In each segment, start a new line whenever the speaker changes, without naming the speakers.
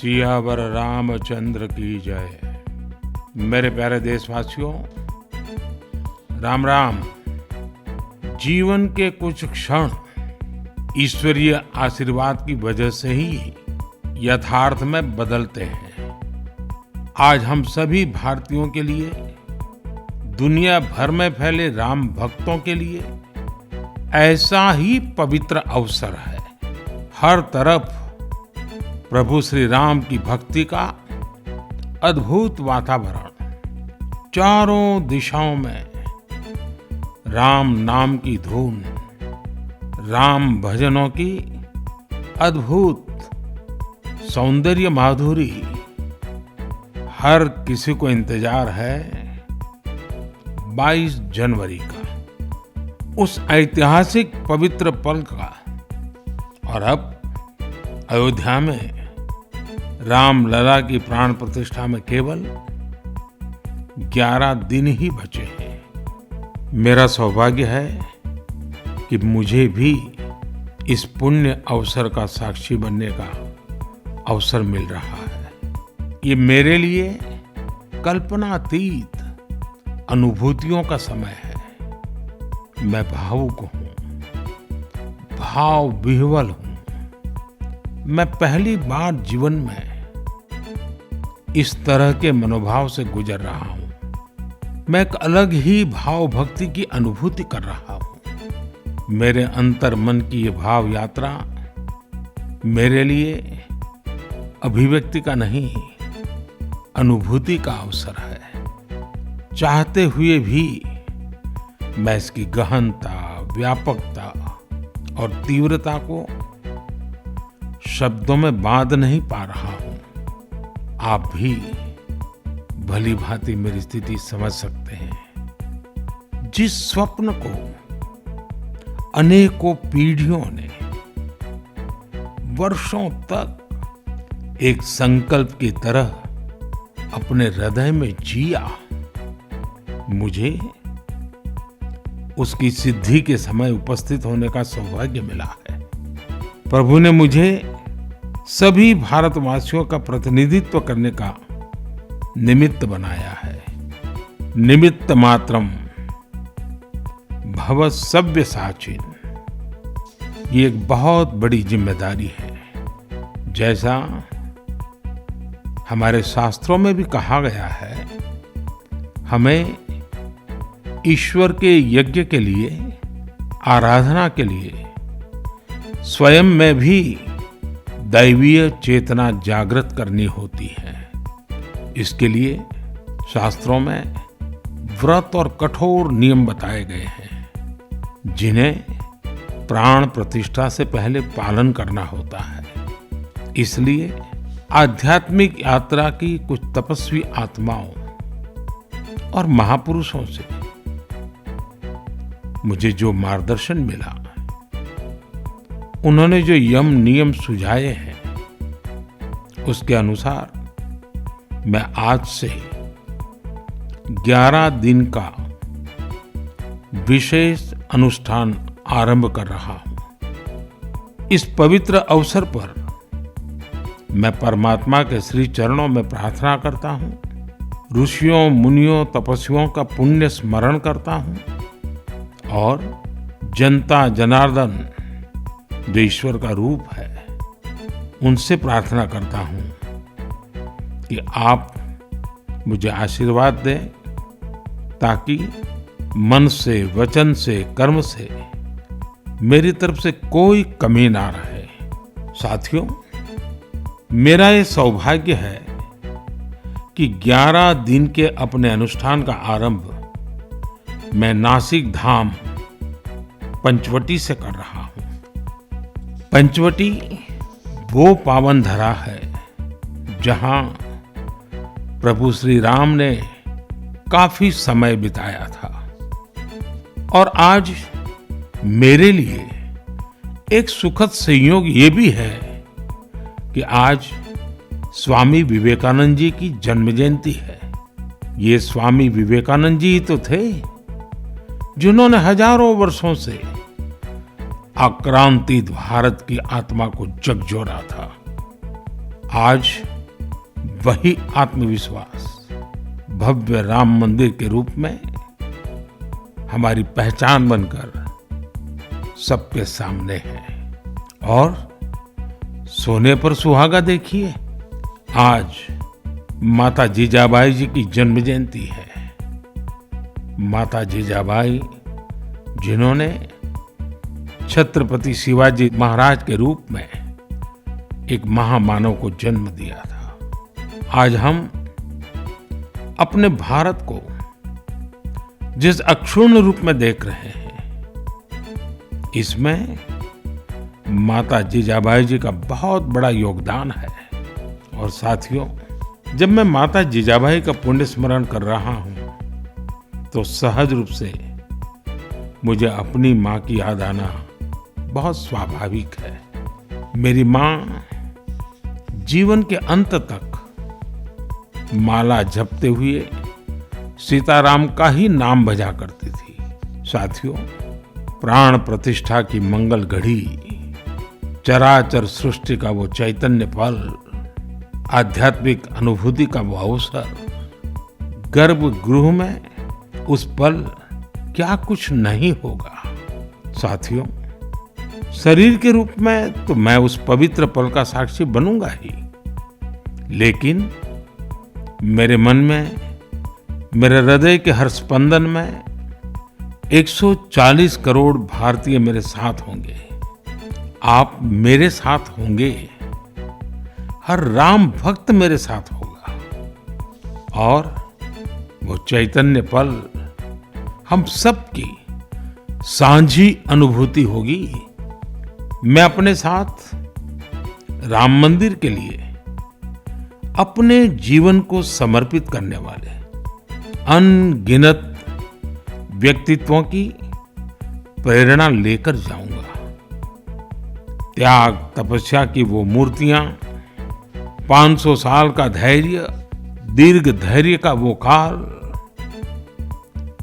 सियावर रामचंद्र की जय। मेरे प्यारे देशवासियों, राम राम। जीवन के कुछ क्षण ईश्वरीय आशीर्वाद की वजह से ही यथार्थ में बदलते हैं। आज हम सभी भारतीयों के लिए, दुनिया भर में फैले राम भक्तों के लिए ऐसा ही पवित्र अवसर है। हर तरफ प्रभु श्री राम की भक्ति का अद्भुत वातावरण, चारों दिशाओं में राम नाम की धुन, राम भजनों की अद्भुत सौंदर्य माधुरी। हर किसी को इंतजार है 22 जनवरी का, उस ऐतिहासिक पवित्र पल का। और अब अयोध्या में राम लला की प्राण प्रतिष्ठा में केवल 11 दिन ही बचे हैं। मेरा सौभाग्य है कि मुझे भी इस पुण्य अवसर का साक्षी बनने का अवसर मिल रहा है। ये मेरे लिए कल्पनातीत अनुभूतियों का समय है। मैं भावुक हूँ, भाव विह्वल हूँ। मैं पहली बार जीवन में इस तरह के मनोभाव से गुजर रहा हूँ। मैं एक अलग ही भाव भक्ति की अनुभूति कर रहा हूँ। मेरे अंतर मन की ये भाव यात्रा मेरे लिए अभिव्यक्ति का नहीं, अनुभूति का अवसर है। चाहते हुए भी मैं इसकी गहनता, व्यापकता और तीव्रता को शब्दों में बांध नहीं पा रहा हूं। आप भी भली भांति मेरी स्थिति समझ सकते हैं। जिस स्वप्न को अनेकों पीढ़ियों ने वर्षों तक एक संकल्प की तरह अपने हृदय में जिया, मुझे उसकी सिद्धि के समय उपस्थित होने का सौभाग्य मिला है। प्रभु ने मुझे सभी भारतवासियों का प्रतिनिधित्व करने का निमित्त बनाया है। निमित्त मात्रम भव सव्यसाचिन। ये एक बहुत बड़ी जिम्मेदारी है। जैसा हमारे शास्त्रों में भी कहा गया है, हमें ईश्वर के यज्ञ के लिए, आराधना के लिए स्वयं में भी दैवीय चेतना जागृत करनी होती है। इसके लिए शास्त्रों में व्रत और कठोर नियम बताए गए हैं, जिन्हें प्राण प्रतिष्ठा से पहले पालन करना होता है। इसलिए आध्यात्मिक यात्रा की कुछ तपस्वी आत्माओं और महापुरुषों से मुझे जो मार्गदर्शन मिला, उन्होंने जो यम नियम सुझाए हैं, उसके अनुसार मैं आज से 11 दिन का विशेष अनुष्ठान आरंभ कर रहा हूं। इस पवित्र अवसर पर मैं परमात्मा के श्री चरणों में प्रार्थना करता हूं, ऋषियों, मुनियों, तपस्वियों का पुण्य स्मरण करता हूं और जनता जनार्दन, जो ईश्वर का रूप है, उनसे प्रार्थना करता हूं कि आप मुझे आशीर्वाद दें, ताकि मन से, वचन से, कर्म से मेरी तरफ से कोई कमी ना रहे। साथियों, मेरा ये सौभाग्य है कि 11 दिन के अपने अनुष्ठान का आरंभ मैं नासिक धाम पंचवटी से कर रहा हूं। पंचवटी वो पावन धरा है जहां प्रभु श्री राम ने काफी समय बिताया था। और आज मेरे लिए एक सुखद संयोग ये भी है कि आज स्वामी विवेकानंद जी की जन्म जयंती है। ये स्वामी विवेकानंद जी तो थे जिन्होंने हजारों वर्षों से आक्रांतित भारत की आत्मा को झकझोरा था। आज वही आत्मविश्वास भव्य राम मंदिर के रूप में हमारी पहचान बनकर सबके सामने है। और सोने पर सुहागा देखिए, आज माता जीजाबाई जी की जन्म जयंती है। माता जीजाबाई जिन्होंने छत्रपति शिवाजी महाराज के रूप में एक महामानव को जन्म दिया था। आज हम अपने भारत को जिस अक्षुण्ण रूप में देख रहे हैं, इसमें माता जीजाबाई जी का बहुत बड़ा योगदान है। और साथियों, जब मैं माता जीजाबाई का पुण्य स्मरण कर रहा हूं तो सहज रूप से मुझे अपनी माँ की याद आना बहुत स्वाभाविक है। मेरी माँ जीवन के अंत तक माला जपते हुए सीताराम का ही नाम भजा करती थी। साथियों, प्राण प्रतिष्ठा की मंगल घड़ी, चराचर सृष्टि का वो चैतन्य पल, आध्यात्मिक अनुभूति का वो अवसर, गर्भगृह में उस पल क्या कुछ नहीं होगा। साथियों, शरीर के रूप में तो मैं उस पवित्र पल का साक्षी बनूंगा ही, लेकिन मेरे मन में, मेरे हृदय के हर स्पंदन में 140 करोड़ भारतीय मेरे साथ होंगे। आप मेरे साथ होंगे, हर राम भक्त मेरे साथ होगा, और वो चैतन्य पल हम सबकी सांझी अनुभूति होगी। मैं अपने साथ राम मंदिर के लिए अपने जीवन को समर्पित करने वाले अनगिनत व्यक्तित्वों की प्रेरणा लेकर जाऊंगा। त्याग तपस्या की वो मूर्तियां, 500 साल का धैर्य, दीर्घ धैर्य का वो काल,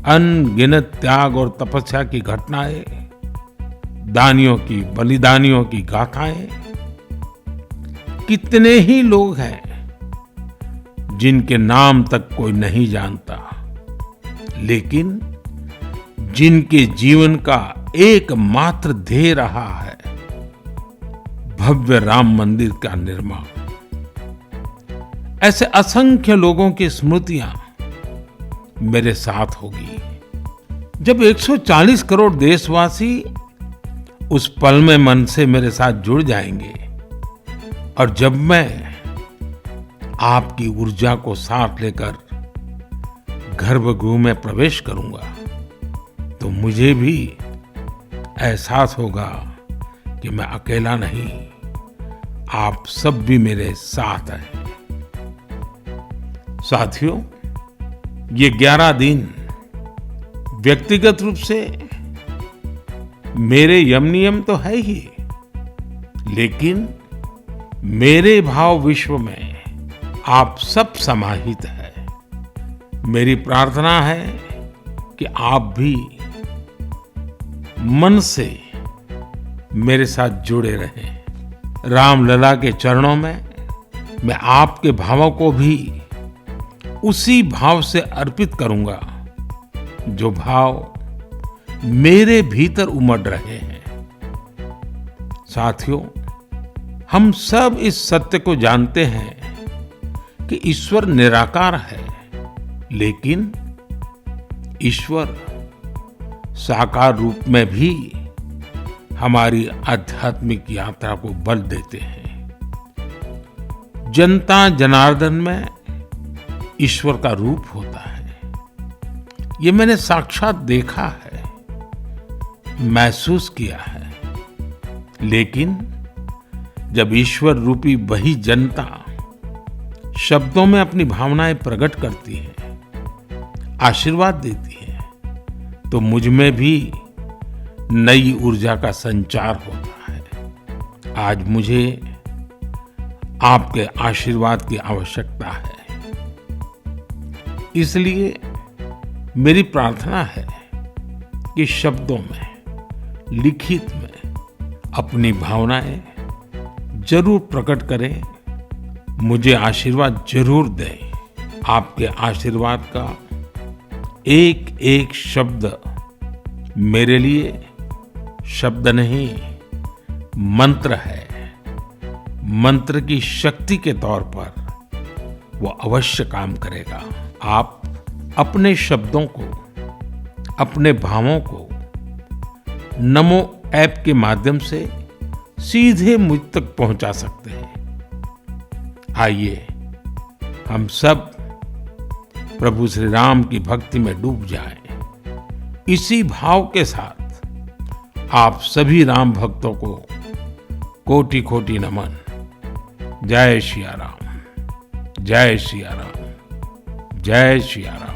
अनगिनत त्याग और तपस्या की घटनाएं, दानियों की, बलिदानियों की गाथाएं। कितने ही लोग हैं जिनके नाम तक कोई नहीं जानता, लेकिन जिनके जीवन का एकमात्र ध्येय रहा है भव्य राम मंदिर का निर्माण। ऐसे असंख्य लोगों की स्मृतियां मेरे साथ होगी। जब 140 करोड़ देशवासी उस पल में मन से मेरे साथ जुड़ जाएंगे, और जब मैं आपकी ऊर्जा को साथ लेकर गर्भगृह में प्रवेश करूंगा, तो मुझे भी एहसास होगा कि मैं अकेला नहीं, आप सब भी मेरे साथ हैं। साथियों, ये 11 दिन व्यक्तिगत रूप से मेरे यम नियम तो है ही, लेकिन मेरे भाव विश्व में आप सब समाहित है। मेरी प्रार्थना है कि आप भी मन से मेरे साथ जुड़े रहें। रामलला के चरणों में मैं आपके भावों को भी उसी भाव से अर्पित करूंगा जो भाव मेरे भीतर उमड़ रहे हैं। साथियों, हम सब इस सत्य को जानते हैं कि ईश्वर निराकार है, लेकिन ईश्वर साकार रूप में भी हमारी आध्यात्मिक यात्रा को बल देते हैं। जनता जनार्दन में ईश्वर का रूप होता है, ये मैंने साक्षात देखा है, महसूस किया है। लेकिन जब ईश्वर रूपी वही जनता शब्दों में अपनी भावनाएं प्रकट करती है, आशीर्वाद देती है, तो मुझ में भी नई ऊर्जा का संचार होता है। आज मुझे आपके आशीर्वाद की आवश्यकता है, इसलिए मेरी प्रार्थना है कि शब्दों में, लिखित में अपनी भावनाएं जरूर प्रकट करें मुझे आशीर्वाद जरूर दें। आपके आशीर्वाद का एक एक शब्द मेरे लिए शब्द नहीं, मंत्र है। मंत्र की शक्ति के तौर पर वो अवश्य काम करेगा। आप अपने शब्दों को, अपने भावों को नमो ऐप के माध्यम से सीधे मुझ तक पहुंचा सकते हैं। आइए हम सब प्रभु श्री राम की भक्ति में डूब जाएं। इसी भाव के साथ आप सभी राम भक्तों को कोटि कोटि नमन। जय सिया राम, जय सिया राम, जय सिया राम।